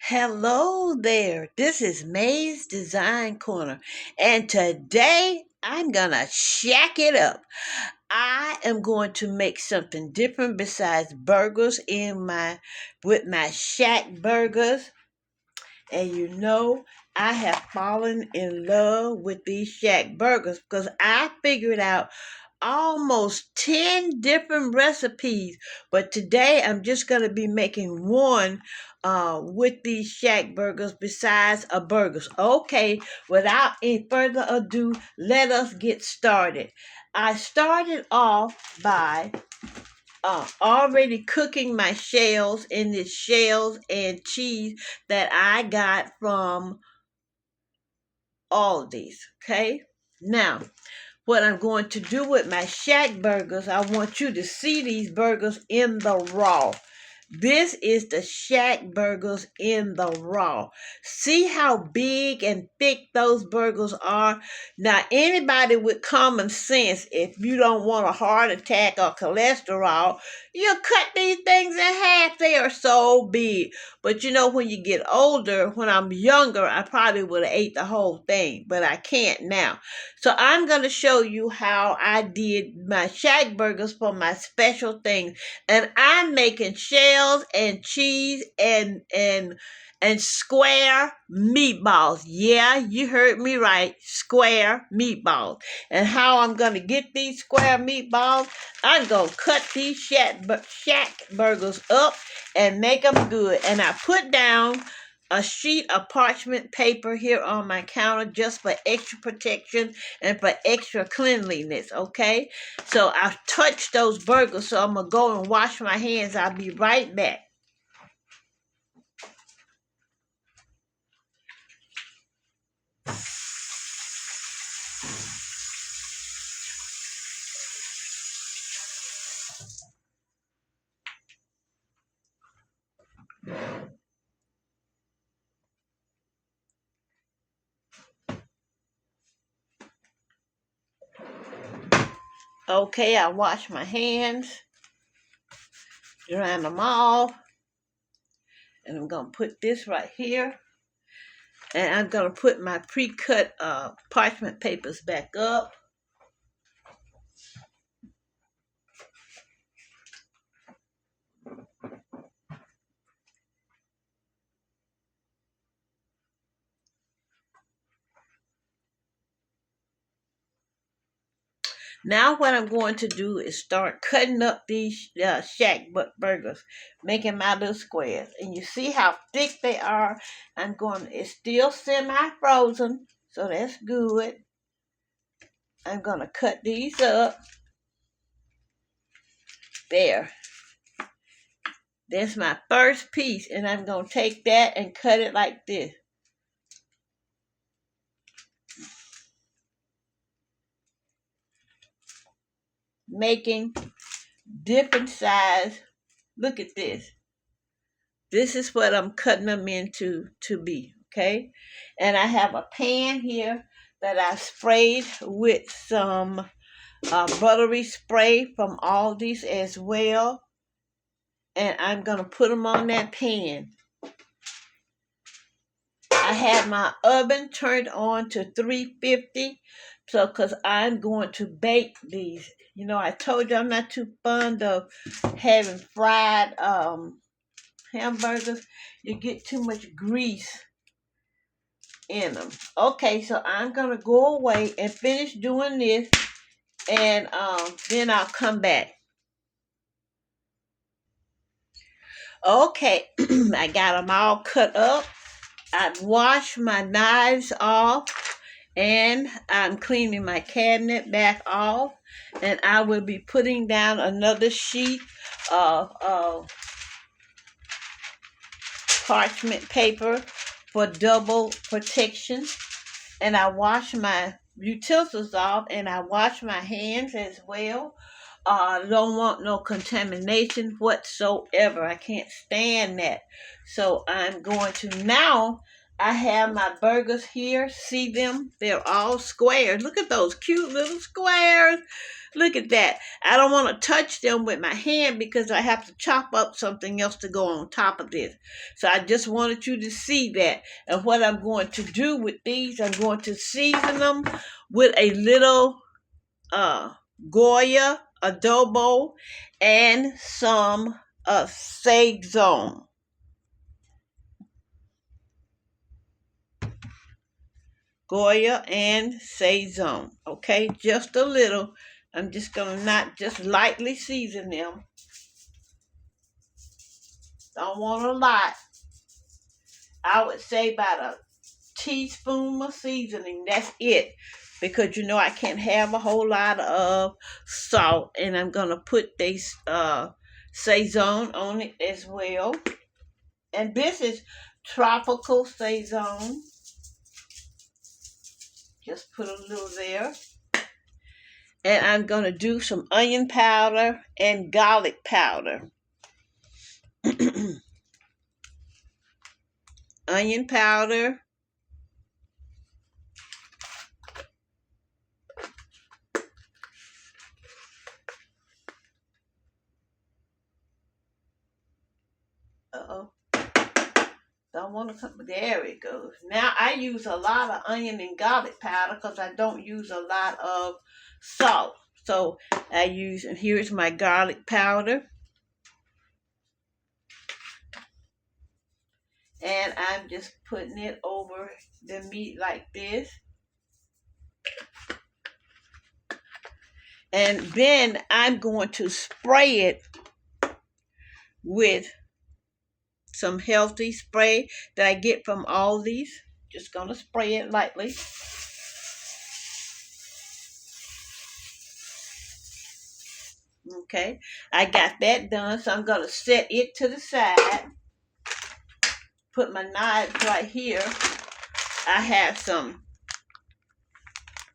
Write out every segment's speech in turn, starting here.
Hello there. This is May's Design Corner, and today I'm gonna shack it up. I am going to make something different besides burgers in my with my shack burgers. And I have fallen in love with these shack burgers because I figured out almost 10 different recipes. But today I'm just going to be making one with these shack burgers besides a burgers. Okay, without any further ado, let us get started. I started off by already cooking my shells in this shells and cheese that I got from Aldi's. Okay, now what I'm going to do with my shack burgers, I want you to see these burgers in the raw. This is the shack burgers in the raw. See how big and thick those burgers are? Now, anybody with common sense, if you don't want a heart attack or cholesterol, you cut these things in half. They are so big. But when you get older, when I'm younger, I probably would have ate the whole thing, but I can't now. So I'm going to show you how I did my shack burgers for my special things. And I'm making shells and cheese and square meatballs. Yeah, you heard me right. Square meatballs. And how I'm going to get these square meatballs, I'm going to cut these shack burgers up and make them good. And I put down a sheet of parchment paper here on my counter just for extra protection and for extra cleanliness, okay? So I touched those burgers, so I'm going to go and wash my hands. I'll be right back. Okay, I washed my hands, drained them off, and I'm going to put this right here. And I'm going to put my pre-cut parchment papers back up. Now what I'm going to do is start cutting up these shack burgers, making my little squares. And you see how thick they are. It's still semi-frozen, so that's good. I'm going to cut these up. There. That's my first piece, and I'm going to take that and cut it like this. Making different size. Look at this. This is what I'm cutting them into to be, okay? And I have a pan here that I sprayed with some buttery spray from Aldi's as well. And I'm going to put them on that pan. I had my oven turned on to 350, so because I'm going to bake these. I told you I'm not too fond of having fried hamburgers. You get too much grease in them. Okay, so I'm going to go away and finish doing this, and then I'll come back. Okay, I got them all cut up. I've washed my knives off, and I'm cleaning my cabinet back off, and I will be putting down another sheet of parchment paper for double protection. And I wash my utensils off, and I wash my hands as well. I don't want no contamination whatsoever. I can't stand that. So I'm going to now, I have my burgers here. See them? They're all squares. Look at those cute little squares. Look at that. I don't want to touch them with my hand because I have to chop up something else to go on top of this. So I just wanted you to see that. And what I'm going to do with these, I'm going to season them with a little Goya adobo and some Sazon. Goya and Sazon. Okay, just a little. I'm just going to not just lightly season them. Don't want a lot. I would say about a teaspoon of seasoning. That's it. Because you know I can't have a whole lot of salt. And I'm going to put this Sazon on it as well. And this is tropical Sazon. Just put a little there. And I'm going to do some onion powder and garlic powder. Onion powder. Uh-oh. Don't want to come. There it goes. Now I use a lot of onion and garlic powder because I don't use a lot of salt. So I use, and here's my garlic powder. And I'm just putting it over the meat like this. And then I'm going to spray it with some healthy spray that I get from Aldi's. Just going to spray it lightly. Okay, I got that done, so I'm going to set it to the side. Put my knife right here. I have some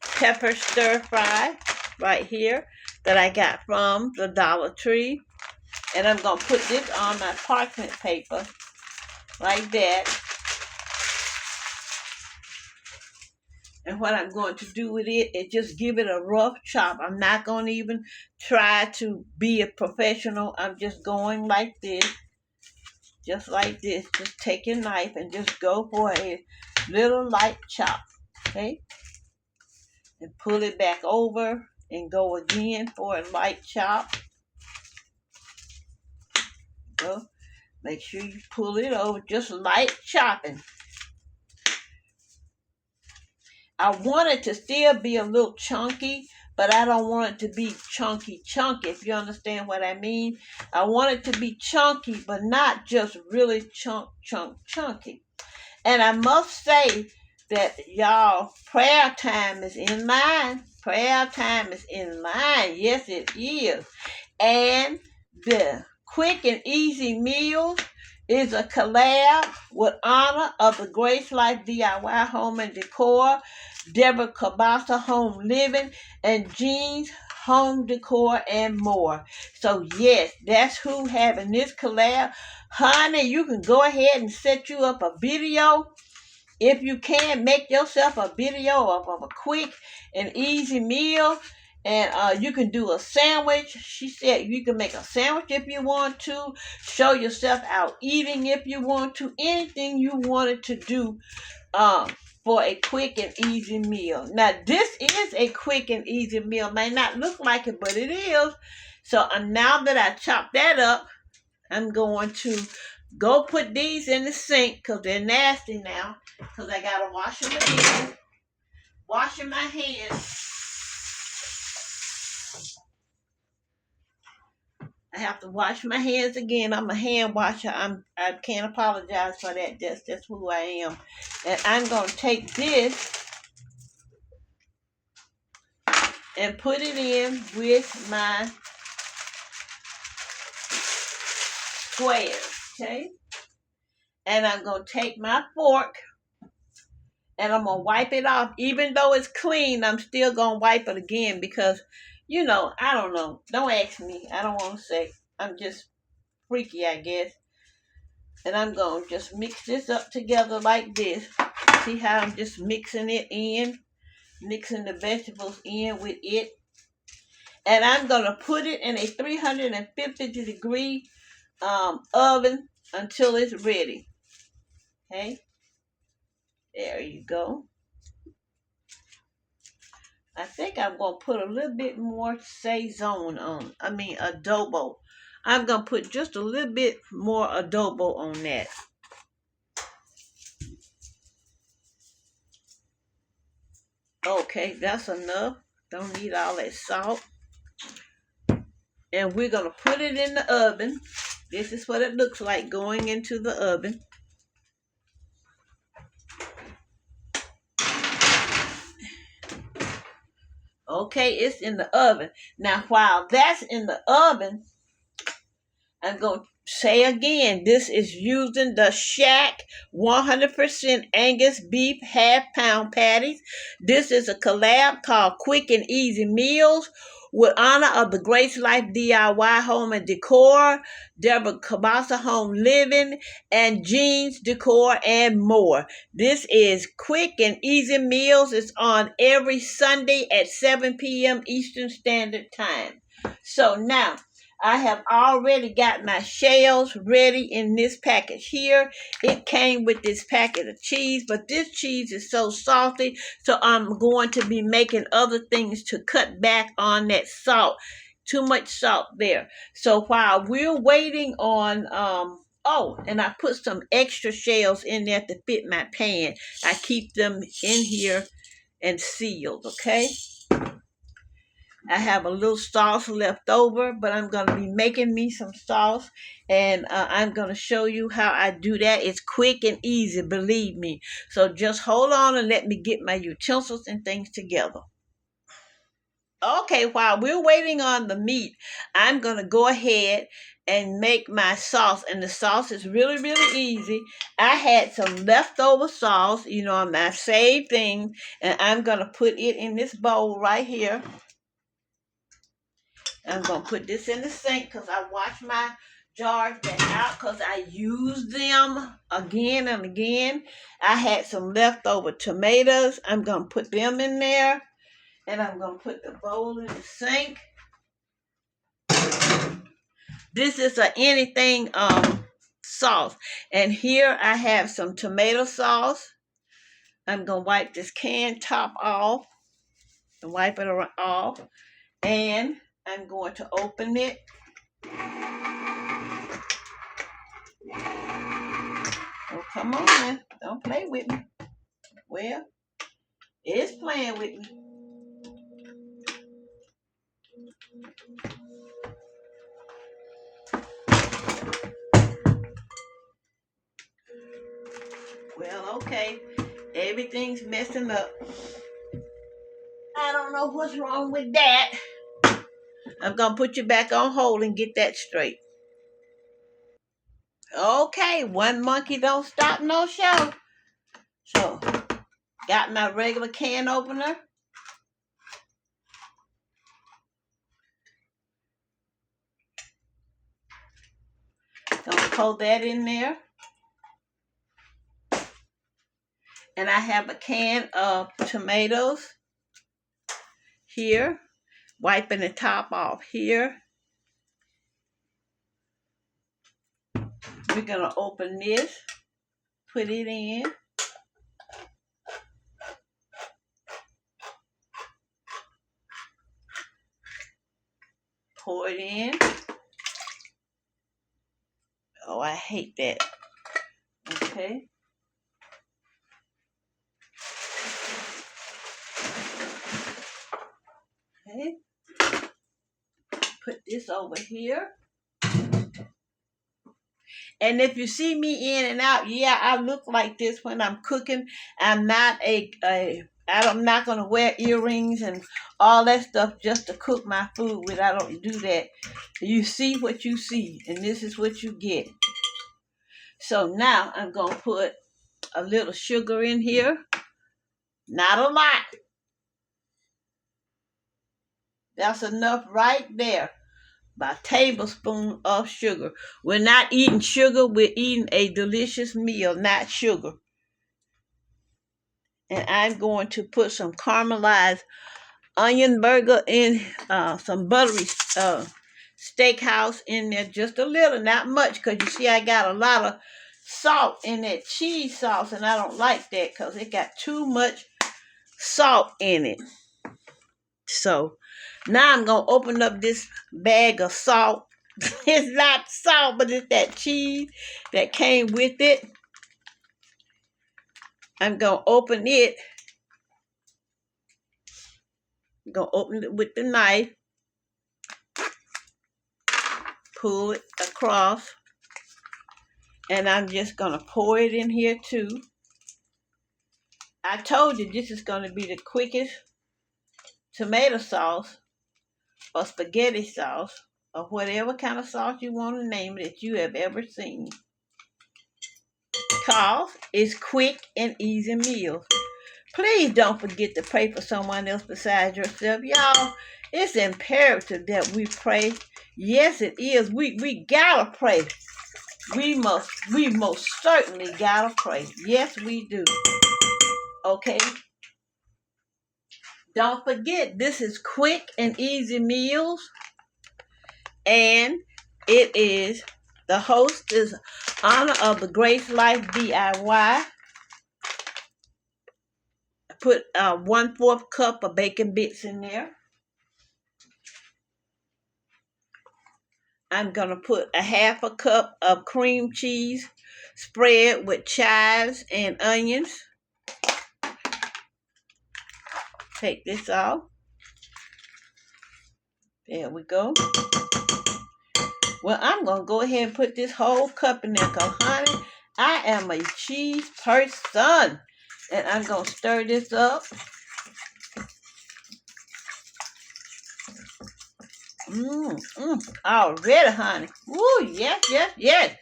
pepper stir fry right here that I got from the Dollar Tree. And I'm going to put this on my parchment paper like that. And what I'm going to do with it is just give it a rough chop. I'm not going to even try to be a professional. I'm just going like this. Just like this. Just take your knife and just go for a little light chop. Okay? And pull it back over and go again for a light chop. Go. Make sure you pull it over. Just light chopping. I want it to still be a little chunky, but I don't want it to be chunky, if you understand what I mean. I want it to be chunky, but not just really chunky. And I must say that, y'all, prayer time is in line. Prayer time is in line. Yes, it is. And the quick and easy meals is a collab with honor of the Grace Life DIY Home and Decor, Deborah DeborahCabassaHomeLiving, and Jean's Home Decor and more. So yes, that's who having this collab. Honey, you can go ahead and set you up a video. If you can, make yourself a video of a quick and easy meal. And you can do a sandwich. She said you can make a sandwich if you want to. Show yourself out eating if you want to. Anything you wanted to do for a quick and easy meal. Now, this is a quick and easy meal. May not look like it, but it is. So now that I chopped that up, I'm going to go put these in the sink because they're nasty now. Because I got to wash them again. Washing my hands. I have to wash my hands again. I'm a hand washer. I can't apologize for that. That's who I am. And I'm going to take this and put it in with my squares. Okay? And I'm going to take my fork and I'm going to wipe it off. Even though it's clean, I'm still going to wipe it again because, you know, I don't know. Don't ask me. I don't want to say. I'm just freaky, I guess. And I'm going to just mix this up together like this. See how I'm just mixing it in? Mixing the vegetables in with it. And I'm going to put it in a 350-degree oven until it's ready. Okay? There you go. I think I'm going to put a little bit more Sazon on. Adobo. I'm going to put just a little bit more adobo on that. Okay, that's enough. Don't need all that salt. And we're going to put it in the oven. This is what it looks like going into the oven. Okay, it's in the oven. Now, while that's in the oven, I'm going to say again, this is using the Shaq 100% Angus beef half-pound patties. This is a collab called Quick and Easy Meals with honor of the Grace Life DIY Home and Decor, Deborah DeborahCabassaHomeLiving, and Jean's Decor and more. This is Quick and Easy Meals. It's on every Sunday at 7 p.m. Eastern Standard Time. So now, I have already got my shells ready in this package here. It came with this packet of cheese, but this cheese is so salty, so I'm going to be making other things to cut back on that salt. Too much salt there. So while we're waiting on, and I put some extra shells in there to fit my pan. I keep them in here and sealed, okay? I have a little sauce left over, but I'm going to be making me some sauce, and I'm going to show you how I do that. It's quick and easy, believe me. So just hold on and let me get my utensils and things together. Okay, while we're waiting on the meat, I'm going to go ahead and make my sauce, and the sauce is really, really easy. I had some leftover sauce, my saved thing, and I'm going to put it in this bowl right here. I'm going to put this in the sink because I wash my jars back out because I use them again and again. I had some leftover tomatoes. I'm going to put them in there. And I'm going to put the bowl in the sink. This is a anything sauce. And here I have some tomato sauce. I'm going to wipe this can top off. And wipe it off. And I'm going to open it. Oh, come on now. Don't play with me. Well, it's playing with me. Well, okay. Everything's messing up. I don't know what's wrong with that. I'm going to put you back on hold and get that straight. Okay, one monkey don't stop no show. So, got my regular can opener. Gonna pour that in there. And I have a can of tomatoes here. Wiping the top off here. We're gonna open this. Put it in. Pour it in. Oh, I hate that. Okay. Okay. Put this over here. And if you see me in and out, yeah, I look like this when I'm cooking. I'm not I'm not going to wear earrings and all that stuff just to cook my food with. I don't do that. You see what you see, and this is what you get. So now I'm going to put a little sugar in here. Not a lot. That's enough right there. by tablespoon of sugar. We're not eating sugar, we're eating a delicious meal, not sugar. And I'm going to put some caramelized onion burger in, some buttery steakhouse in there, just a little, not much, because you see I got a lot of salt in that cheese sauce, and I don't like that because it got too much salt in it. So now I'm going to open up this bag of salt. It's not salt, but it's that cheese that came with it. I'm going to open it. I'm going to open it with the knife. Pull it across. And I'm just going to pour it in here too. I told you this is going to be the quickest tomato sauce or spaghetti sauce or whatever kind of sauce you want to name it that you have ever seen. Because it's quick and easy meals. Please don't forget to pray for someone else besides yourself. Y'all, it's imperative that we pray. Yes, it is. We gotta pray. We most certainly gotta pray. Yes, we do. Okay? Don't forget, this is quick and easy meals. And it is, the host is honor of the Grace Life DIY. I put 1/4 cup of bacon bits in there. I'm going to put a 1/2 cup of cream cheese spread with chives and onions. Take this off. There we go. Well, I'm going to go ahead and put this whole cup in there because, honey, I am a cheese person. And I'm going to stir this up. Already, honey. Ooh, yes, yes, yes.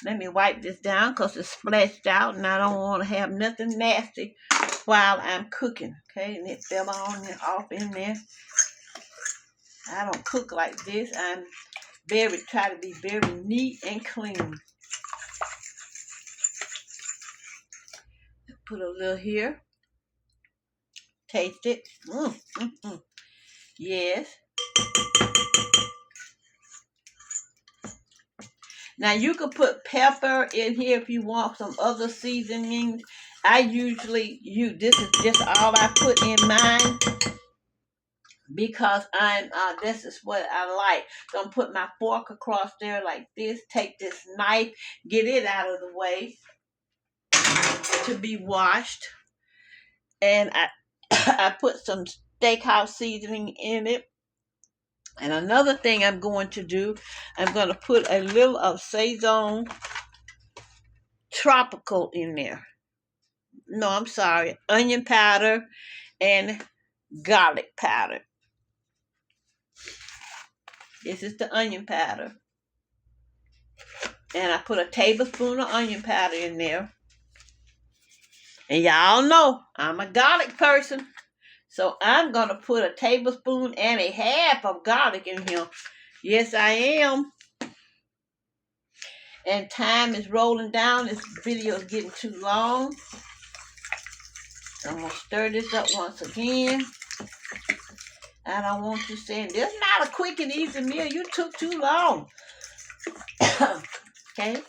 Let me wipe this down because it's splashed out and I don't want to have nothing nasty while I'm cooking. Okay, and it fell on and off in there. I don't cook like this. I'm try to be very neat and clean. Put a little here. Taste it. Yes. Now you can put pepper in here if you want some other seasonings. I usually use, this is just all I put in mine because this is what I like. So I'm put my fork across there like this. Take this knife, get it out of the way to be washed. And I put some steakhouse seasoning in it. And another thing I'm going to do, I'm going to put a little of Saison Tropical in there. No, I'm sorry. Onion powder and garlic powder. This is the onion powder. And I put a tablespoon of onion powder in there. And y'all know I'm a garlic person. So I'm going to put a tablespoon and a 1/2 of garlic in here. Yes, I am. And time is rolling down. This video is getting too long. I'm going to stir this up once again. I don't want you saying, this is not a quick and easy meal. You took too long. Okay.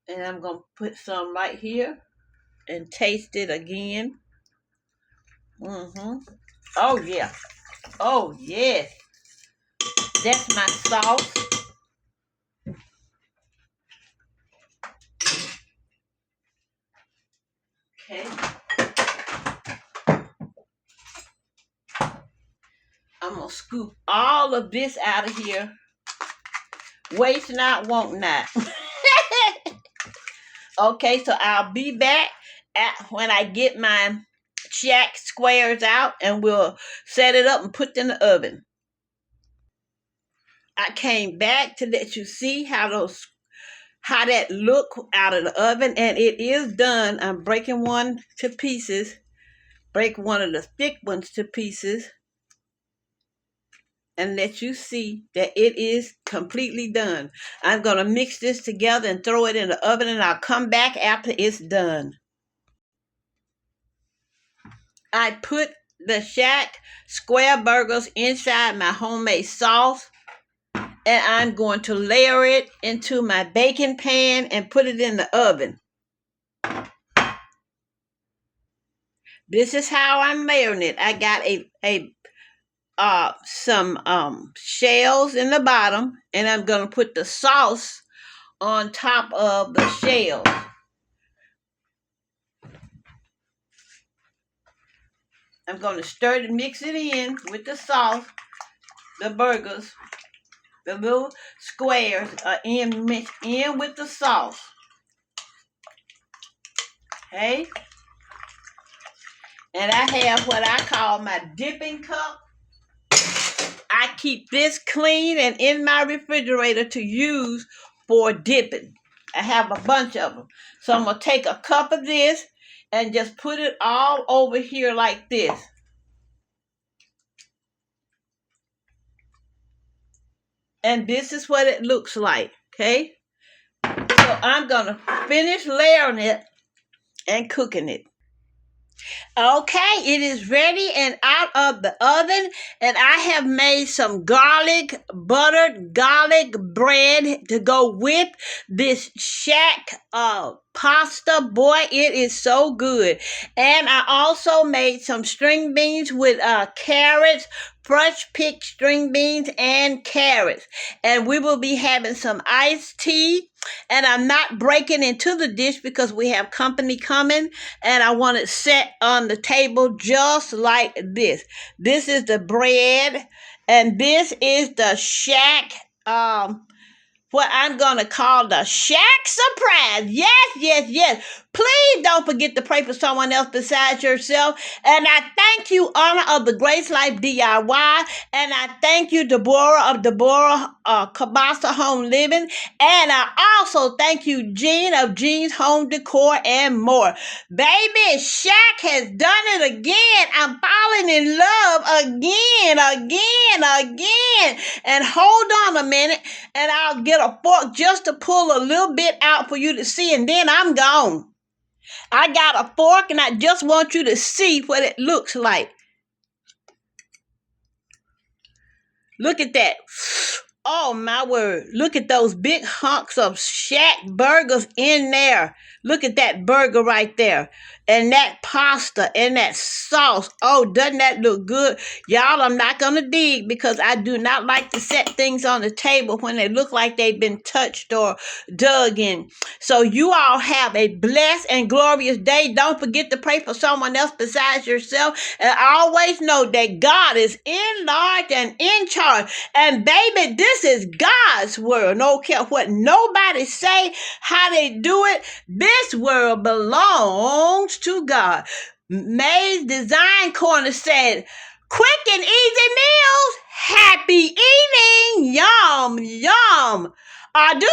And I'm going to put some right here and taste it again. Oh, yeah. Oh, yes. That's my sauce. Okay. I'm going to scoop all of this out of here. Waste not, want not. Okay, so I'll be back when I get my Shaq squares out and we'll set it up and put it in the oven. I came back to let you see how that look out of the oven, and it is done. I'm breaking one to pieces. Break one of the thick ones to pieces. and let you see that it is completely done. I'm going to mix this together and throw it in the oven, and I'll come back after it's done. I put the Shaq square burgers inside my homemade sauce, and I'm going to layer it into my baking pan and put it in the oven. This is how I'm layering it. I got some shells in the bottom, and I'm going to put the sauce on top of the shells. I'm going to stir it, mix it in with the sauce, the burgers, the little squares are mixed in with the sauce. Okay? And I have what I call my dipping cup. I keep this clean and in my refrigerator to use for dipping. I have a bunch of them. So I'm going to take a cup of this and just put it all over here like this. And this is what it looks like, okay? So I'm going to finish layering it and cooking it. Okay, it is ready and out of the oven, and I have made some buttered garlic bread to go with this Shaq pasta. Boy, it is so good. And I also made some string beans with carrots, fresh picked string beans and carrots. And we will be having some iced tea. And I'm not breaking into the dish because we have company coming, and I want it set on the table just like this. This is the bread, and this is the Shaq what I'm going to call the Shaq surprise. Yes. Please don't forget to pray for someone else besides yourself. And I thank you, Honor of the Grace Life DIY. And I thank you, Deborah of DeborahCabassaHomeLiving. And I also thank you, Jean of Jean's Home Decor and more. Baby, Shaq has done it again. I'm falling in love again. And hold on a minute, and I'll get a fork just to pull a little bit out for you to see, and then I'm gone. I got a fork, and I just want you to see what it looks like. Look at that. Oh, my word. Look at those big hunks of Shaq burgers in there. Look at that burger right there. And that pasta and that sauce. Oh, doesn't that look good? Y'all, I'm not going to dig because I do not like to set things on the table when they look like they've been touched or dug in. So you all have a blessed and glorious day. Don't forget to pray for someone else besides yourself. And always know that God is in large and in charge. And baby, this is God's world. No care what nobody say, how they do it. This world belongs to God. May's Design Corner said, quick and easy meals, happy eating, yum. I do.